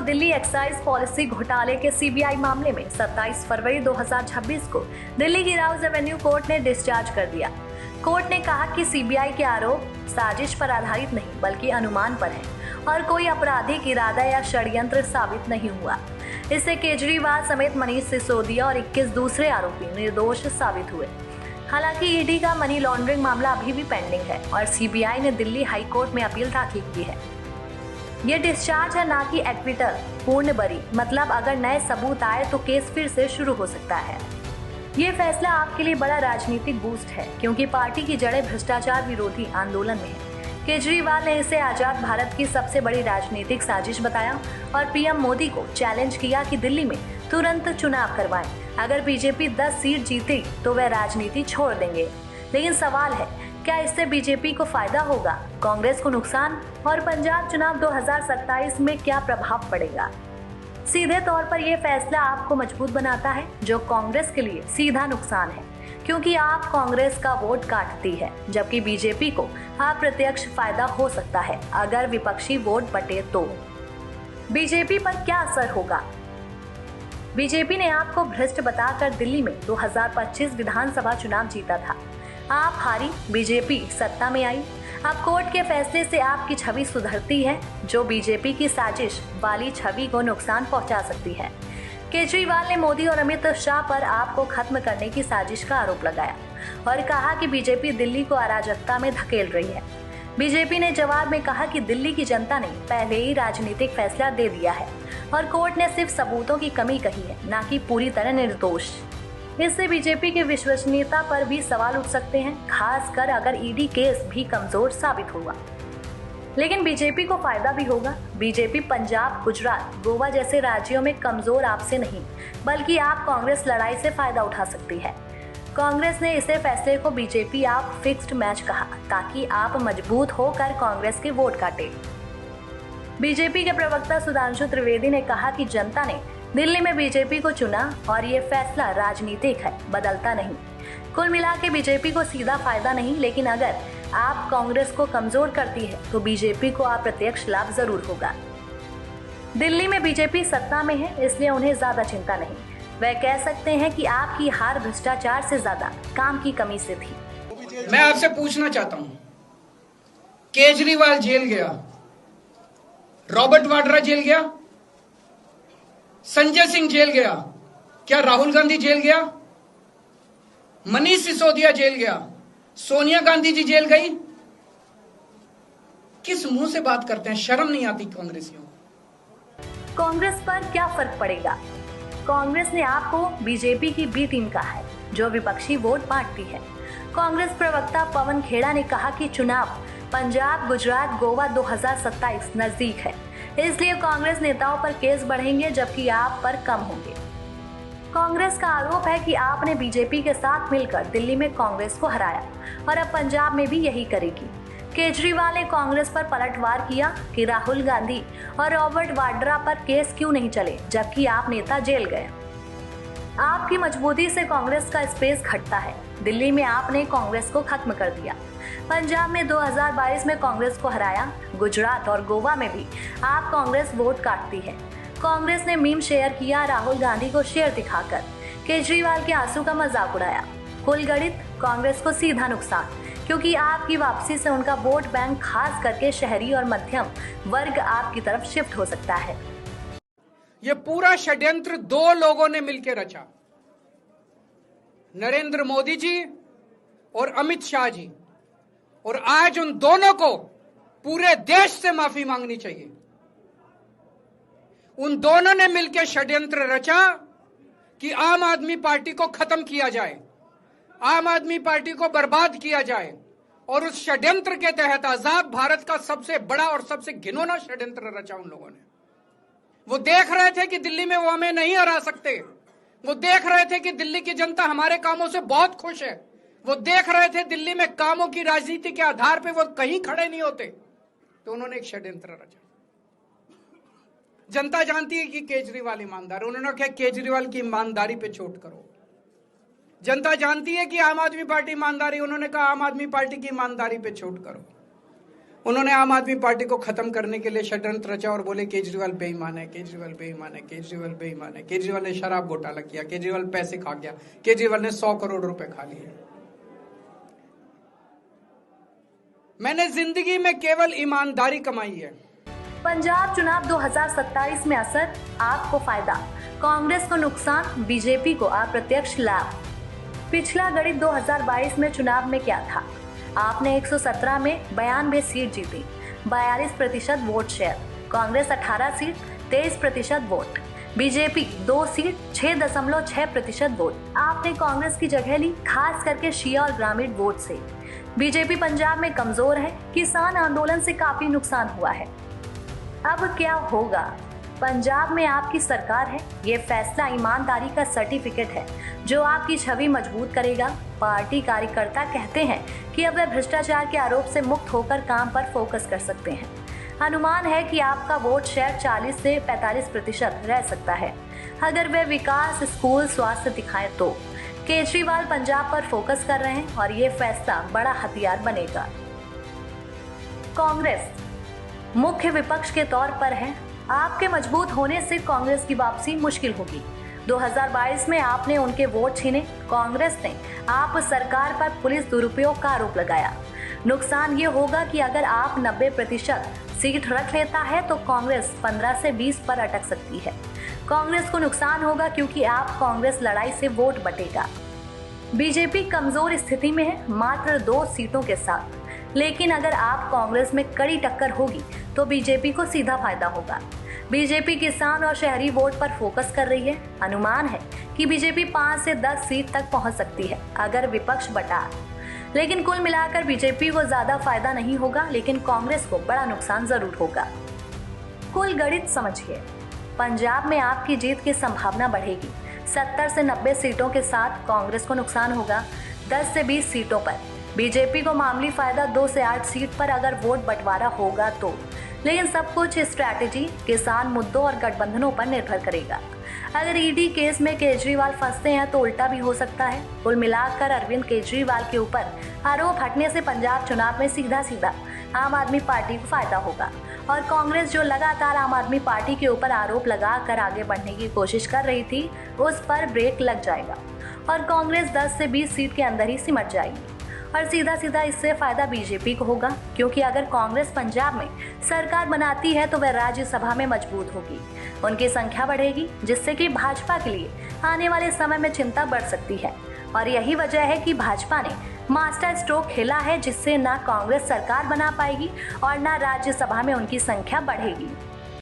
Delhi excise policy घोटाले के CBI मामले में 27 फरवरी 2026 को दिल्ली की राउज एवेन्यू कोर्ट ने डिस्चार्ज कर दिया। कोर्ट ने कहा कि सीबीआई के आरोप साजिश पर आधारित नहीं बल्कि अनुमान पर है और कोई आपराधिक इरादा या षड्यंत्र साबित नहीं हुआ। इससे केजरीवाल समेत मनीष सिसोदिया और 21 दूसरे आरोपी निर्दोष साबित हुए। हालांकि ईडी का मनी लॉन्ड्रिंग मामला अभी भी पेंडिंग है और सीबीआई ने दिल्ली हाई कोर्ट में अपील दाखिल की है। ये डिस्चार्ज है, ना कि एक्विटल, पूर्ण बरी, मतलब अगर नए सबूत आए तो केस फिर से शुरू हो सकता है। ये फैसला आपके लिए बड़ा राजनीतिक बूस्ट है क्योंकि पार्टी की जड़ें भ्रष्टाचार विरोधी आंदोलन में है। केजरीवाल ने इसे आजाद भारत की सबसे बड़ी राजनीतिक साजिश बताया और पीएम मोदी को चैलेंज किया कि दिल्ली में तुरंत चुनाव करवाएं। अगर बीजेपी 10 सीट जीती तो वह राजनीति छोड़ देंगे। लेकिन सवाल है, क्या इससे बीजेपी को फायदा होगा, कांग्रेस को नुकसान, और पंजाब चुनाव 2027 में क्या प्रभाव पड़ेगा? सीधे तौर पर यह फैसला आपको मजबूत बनाता है, जो कांग्रेस के लिए सीधा नुकसान है क्योंकि आप कांग्रेस का वोट काटती है, जबकि बीजेपी को अप्रत्यक्ष फायदा हो सकता है अगर विपक्षी वोट बटे तो। बीजेपी पर क्या असर होगा? बीजेपी ने आपको भ्रष्ट बताकर दिल्ली में 2025 विधानसभा चुनाव जीता था। आप हारी, बीजेपी सत्ता में आई। अब कोर्ट के फैसले से आपकी छवि सुधरती है, जो बीजेपी की साजिश वाली छवि को नुकसान पहुंचा सकती है। केजरीवाल ने मोदी और अमित शाह पर आपको खत्म करने की साजिश का आरोप लगाया और कहा कि बीजेपी दिल्ली को अराजकता में धकेल रही है। बीजेपी ने जवाब में कहा कि दिल्ली की जनता ने पहले ही राजनीतिक फैसला दे दिया है और कोर्ट ने सिर्फ सबूतों की कमी कही है, ना कि पूरी तरह निर्दोष। इससे बीजेपी की विश्वसनीयता पर भी सवाल उठ सकते हैं, खासकर अगर ईडी केस भी कमजोर साबित हुआ। लेकिन बीजेपी को फायदा भी होगा। बीजेपी पंजाब, गुजरात, गोवा जैसे राज्यों में कमजोर आपसे नहीं बल्कि आप कांग्रेस लड़ाई से फायदा उठा सकती है। कांग्रेस ने इसे फैसले को बीजेपी आप फिक्स्ड मैच कहा ताकि आप मजबूत होकर कांग्रेस के वोट काटे। बीजेपी के प्रवक्ता सुधांशु त्रिवेदी ने कहा कि जनता ने दिल्ली में बीजेपी को चुना और ये फैसला राजनीतिक है, बदलता नहीं। कुल मिलाकर बीजेपी को सीधा फायदा नहीं, लेकिन अगर आप कांग्रेस को कमजोर करती है तो बीजेपी को अप्रत्यक्ष लाभ जरूर होगा। दिल्ली में बीजेपी सत्ता में है, इसलिए उन्हें ज्यादा चिंता नहीं। वह कह सकते हैं कि आपकी हार भ्रष्टाचार से ज्यादा काम की कमी से थी। मैं आपसे पूछना चाहता हूं, केजरीवाल जेल गया, रॉबर्ट वाड्रा जेल गया, संजय सिंह जेल गया, क्या राहुल गांधी जेल गया? मनीष सिसोदिया जेल गया, सोनिया गांधी जी जेल गई? किस मुंह से बात करते हैं? शर्म नहीं आती कांग्रेसियों को? कांग्रेस पर क्या फर्क पड़ेगा? कांग्रेस ने आपको बीजेपी की बी टीम कहा है, जो विपक्षी वोट बांटती है। कांग्रेस प्रवक्ता पवन खेड़ा ने कहा कि चुनाव पंजाब, गुजरात, गोवा 2027 नजदीक है, इसलिए कांग्रेस नेताओं पर केस बढ़ेंगे जबकि आप पर कम होंगे। कांग्रेस का आरोप है कि आपने बीजेपी के साथ मिलकर दिल्ली में कांग्रेस को हराया और अब पंजाब में भी यही करेगी। केजरीवाल ने कांग्रेस पर पलटवार किया कि राहुल गांधी और रॉबर्ट वाड्रा पर केस क्यों नहीं चले जबकि आप नेता जेल गए। आपकी मजबूती से कांग्रेस का स्पेस घटता है। दिल्ली में आपने कांग्रेस को खत्म कर दिया, पंजाब में 2022 में कांग्रेस को हराया, गुजरात और गोवा में भी आप कांग्रेस वोट काटती है। कांग्रेस ने मीम शेयर किया राहुल गांधी को शेयर दिखाकर, केजरीवाल के आंसू का मजाक उड़ाया। कुल गणित कांग्रेस को सीधा नुकसान, क्योंकि आपकी वापसी से उनका वोट बैंक खास करके शहरी और मध्यम वर्ग आपकी तरफ शिफ्ट हो सकता है। ये पूरा षड्यंत्र दो लोगों ने मिलकर रचा, नरेंद्र मोदी जी और अमित शाह जी, और आज उन दोनों को पूरे देश से माफी मांगनी चाहिए। उन दोनों ने मिलकर षड्यंत्र रचा कि आम आदमी पार्टी को खत्म किया जाए, आम आदमी पार्टी को बर्बाद किया जाए, और उस षड्यंत्र के तहत आजाद भारत का सबसे बड़ा और सबसे घिनौना षड्यंत्र रचा उन लोगों ने। वो देख रहे थे कि दिल्ली में वो हमें नहीं हरा सकते, वो देख रहे थे कि दिल्ली की जनता हमारे कामों से बहुत खुश है, वो देख रहे थे दिल्ली में कामों की राजनीति के आधार पे वो कहीं खड़े नहीं होते, तो उन्होंने एक षड्यंत्र रचा। जनता जानती है कि केजरीवाल ईमानदार, उन्होंने कहा केजरीवाल की ईमानदारी पे चोट करो। जनता जानती है कि आम आदमी पार्टी ईमानदारी, उन्होंने कहा आम आदमी पार्टी की ईमानदारी पे चोट करो। उन्होंने आम आदमी पार्टी को खत्म करने के लिए षड्यंत्र रचा और बोले केजरीवाल बेईमान है, केजरीवाल बेईमान है, केजरीवाल बेईमान है, केजरीवाल ने शराब घोटाला किया, केजरीवाल पैसे खा गया, केजरीवाल ने 100 करोड़ रुपए खा लिए। मैंने जिंदगी में केवल ईमानदारी कमाई है। पंजाब चुनाव 2027 में असर, आपको फायदा, कांग्रेस को नुकसान, बीजेपी को अप्रत्यक्ष लाभ। पिछला गणित 2022 में चुनाव में क्या था? आपने 117 में 92 सीट जीती, 42% vote share. Congress 18 seat, 23% vote. BJP 2 seat, 6.6% vote. आपने कांग्रेस की जगह ली, खास करके शिया और ग्रामीण वोट से। बीजेपी पंजाब में कमजोर है, किसान आंदोलन से काफी नुकसान हुआ है। अब क्या होगा? पंजाब में आपकी सरकार है, ये फैसला ईमानदारी का सर्टिफिकेट है जो आपकी छवि मजबूत करेगा। पार्टी कार्यकर्ता कहते हैं कि अब वे भ्रष्टाचार के आरोप से मुक्त होकर काम पर फोकस कर सकते हैं। अनुमान है कि आपका वोट शेयर 40 से 45% रह सकता है अगर वे विकास, स्कूल, स्वास्थ्य दिखाएं तो। केजरीवाल पंजाब पर फोकस कर रहे हैं और ये फैसला बड़ा हथियार बनेगा। कांग्रेस मुख्य विपक्ष के तौर पर है, आपके मजबूत होने से कांग्रेस की वापसी मुश्किल होगी। 2022 में आपने उनके वोट छीने, कांग्रेस ने आप सरकार पर पुलिस दुरुपयोग का आरोप लगाया। नुकसान ये होगा कि अगर आप 90% सीट रख लेता है तो कांग्रेस 15 से 20 पर अटक सकती है। कांग्रेस को नुकसान होगा क्योंकि आप कांग्रेस लड़ाई से वोट बटेगा। बीजेपी कमजोर स्थिति में है, मात्र 2 सीटों के साथ, लेकिन अगर आप कांग्रेस में कड़ी टक्कर होगी तो बीजेपी को सीधा फायदा होगा। बीजेपी किसान और शहरी वोट पर फोकस कर रही है। अनुमान है कि बीजेपी 5 से 10 सीट तक पहुंच सकती है अगर विपक्ष बटा। लेकिन कुल मिलाकर बीजेपी को ज्यादा फायदा नहीं होगा, लेकिन कांग्रेस को बड़ा नुकसान जरूर होगा। कुल गणित समझिए, पंजाब में आपकी जीत की संभावना बढ़ेगी। 70 से 90 सीटों के साथ कांग्रेस को नुकसान होगा 10 से 20 सीटों पर। बीजेपी को मामूली फायदा 2 से 8 सीट पर अगर वोट बंटवारा होगा तो। लेकिन सब कुछ स्ट्रैटेजी, किसान मुद्दों और गठबंधनों पर निर्भर करेगा। अगर ईडी केस में केजरीवाल फंसते हैं तो उल्टा भी हो सकता है। कुल मिलाकर अरविंद केजरीवाल के ऊपर आरोप हटने से पंजाब चुनाव में सीधा सीधा आम आदमी पार्टी को फायदा होगा और कांग्रेस जो लगातार आम आदमी पार्टी के ऊपर आरोप लगाकर आगे बढ़ने की कोशिश कर रही थी, उस पर ब्रेक लग जाएगा और कांग्रेस 10 से 20 सीट के अंदर ही सिमट जाएगी और सीधा सीधा इससे फायदा बीजेपी को होगा, क्योंकि अगर कांग्रेस पंजाब में सरकार बनाती है तो वह राज्यसभा में मजबूत होगी, उनकी संख्या बढ़ेगी, जिससे कि भाजपा के लिए आने वाले समय में चिंता बढ़ सकती है। और यही वजह है कि भाजपा ने मास्टर स्ट्रोक खेला है, जिससे ना कांग्रेस सरकार बना पाएगी और ना राज्यसभा में उनकी संख्या बढ़ेगी।